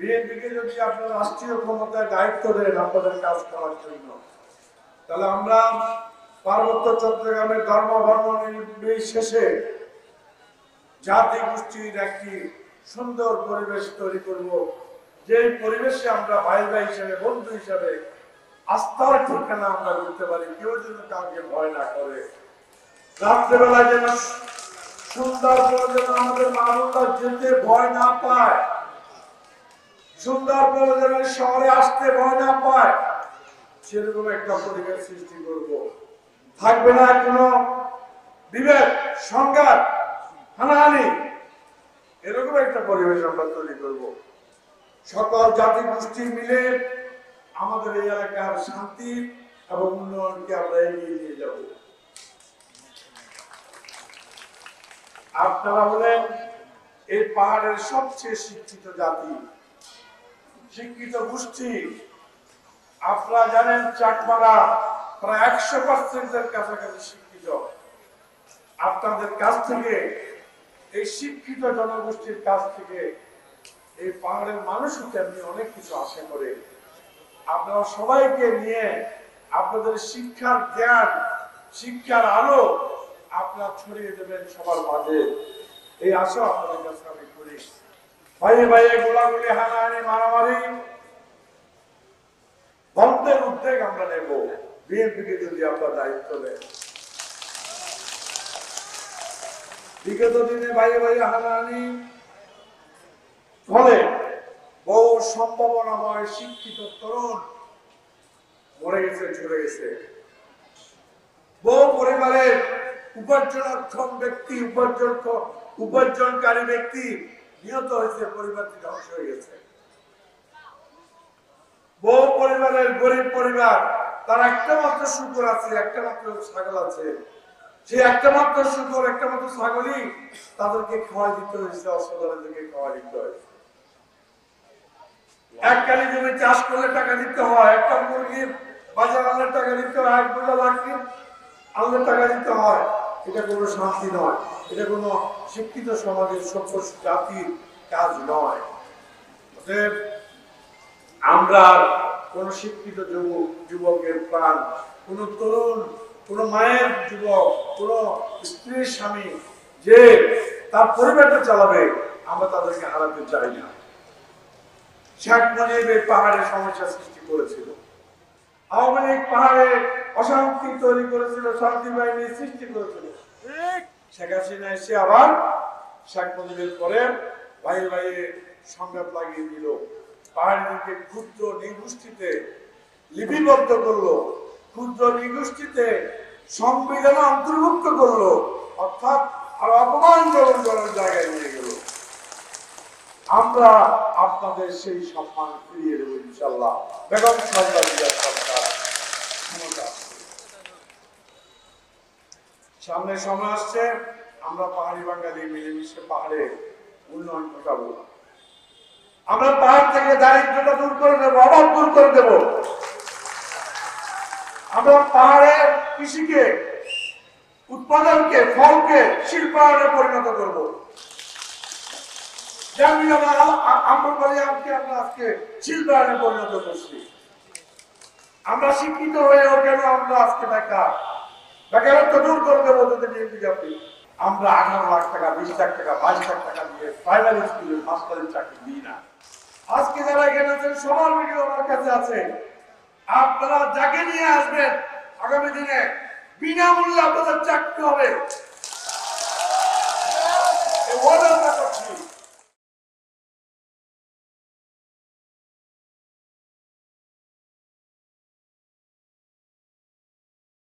বিএনপিকে যদি আপনারা রাষ্ট্রীয় ক্ষমতায় দায়িত্ব দেন আপনাদের কাজ করার জন্য, তাহলে আমরা পার্বত্য চট্টগ্রামের ধর্ম বর্ণ নির্বিশেষে জাতি গোষ্ঠীর একটি সুন্দর পরিবেশ তৈরি করব, যে পরিবেশে আমরা ভাই ভাই হিসেবে, বন্ধু হিসেবে আস্থার ঠিকানা আমরা করতে পারি। কেউ যেন কাউকে ভয় না করে। রাত্রেবেলা যেন সুন্দরবন যেন আমাদের মানুষরা যেতে ভয় না পায়, সুন্দরবন যেন শহরে আসতে ভয় না পায়, সেরকম একটা পরিবেশ সৃষ্টি করব। থাকবে না কোনো বিভেদ, সংঘাত, হানাহানি, এরকম একটা পরিবেশ আমরা তৈরি করব। সকল জাতি গোষ্ঠী মিলে আমাদের এই এলাকার শান্তি এবং উন্নয়নকে আমরা এগিয়ে নিয়ে যাব। আপনারা হলেন এই পাহাড়ের সবচেয়ে শিক্ষিত জাতি, শিক্ষিত গোষ্ঠী। আপনারা জানেন চাকমারা প্রায় 100% কাছাকাছি শিক্ষিত। আপনাদের কাছ থেকে, এই শিক্ষিত জনগোষ্ঠীর কাছ থেকে এই পাহাড়ের মানুষও তেমনি অনেক কিছু আশা করে। আপনারা সবাইকে নিয়ে আপনাদের শিক্ষার জ্ঞান, শিক্ষার আলো আপনারা ছড়িয়ে দেবেন সবার মাঝে, এই আশা আপনাদের কাছে আমি করি। ভাইয়ে ভাইয়ে গোলাগুলি, হানাহানি, মারামারি বন্ধের উদ্যোগ আমরা নেব বিএনপিকে যদি আপনার দায়িত্ব নেন। বিগত দিনে ভাইয়ে ভাইয়ে হানাহানি ফলে বহু সম্ভাবনাময় শিক্ষিত তরুণ মরে গেছে, ঝরে গেছে। বহু পরিবারের উপার্জনক্ষম ব্যক্তি, উপার্জনকারী ব্যক্তি নিহত হয়েছে, পরিবারটি ধ্বংস হয়ে গেছে। বহু পরিবারের গরিব পরিবার, তার একটা মাত্র শুকর আছে, একটা মাত্র ছাগল আছে, সে একটা মাত্র শুকর, একটা মাত্র ছাগলই তাদেরকে খাওয়া দিতে হয়েছে, অসহায়দেরকে খাওয়া দিতে হয়েছে। এককালী জমি চাষ করলে টাকা দিতে হয়, একটা মুরগির বাজার আনলে টাকা দিতে হয়, এক বোঝা লাঠি আনলে টাকা দিতে হয়। এটা কোনো শান্তি নয়, এটা কোনো শিক্ষিত সমাজের সভ্য জাতির কাজ নয়। আমরা কোন শিক্ষিত যুবকের প্রাণ, কোন তরুণ, কোন মায়ের যুবক, কোন স্ত্রীর স্বামী যে তার পরিবারটা চালাবে, আমরা তাদেরকে হারাতে চাই না। শেখ মুজিব এই পাহাড়ে সমস্যা সৃষ্টি করেছিল, আওয়ামী লীগ পাহাড়ে অশান্তি তৈরি করেছিল, শান্তি বাহিনী সৃষ্টি করেছিল। শেখ হাসিনা এসে আবার শেখ মুজিবের পরে ভাই ভাইয়ে সংঘাত লাগিয়ে দিল, পাহাড়িকে ক্ষুদ্র নিগোষ্ঠীতে লিপিবদ্ধ করলো, ক্ষুদ্র নিগোষ্ঠীতে সংবিধানে অন্তর্ভুক্ত করলো, অর্থাৎ আর অপমানজনক জায়গায় নিয়ে গেল। আমরা আপনাদের সেই সম্মান ফিরিয়ে দেবো ইনশাআল্লাহ। বেগম খালেদা জিয়ার সরকার সামনে সময় আসছে, আমরা পাহাড়ি বাঙালি মিলেমিশে পাহাড়ে উন্নয়ন ঘটাবো। আমরা পাহাড় থেকে দারিদ্রতা দূর করে দেবো, অভাব দূর করে দেব। আমরা পাহাড়ে কৃষিকে, উৎপাদনকে, ফলকে শিল্পায়নে পরিণত করব। যেমনি আমকে আমরা আজকে শিল্পায়নে পরিণত করছি। আমরা শিক্ষিত হয়েও কেন আমরা আজকে বেকারত্ব দূর করে দেবো যদি বিজেপি। আমরা 18 লাখ টাকা, 20 লাখ টাকা, 22 লাখ টাকা দিয়ে প্রাইমারি স্কুলের মাস্টারের চাকরি দিই না। আজকে যারা এখানে আছেন সবার ভিডিও আমার কাছে আছে, আপনারা যাকে নিয়ে আসবেন আগামী দিনে বিনামূল্যে আপনাদের চাকরি হবে।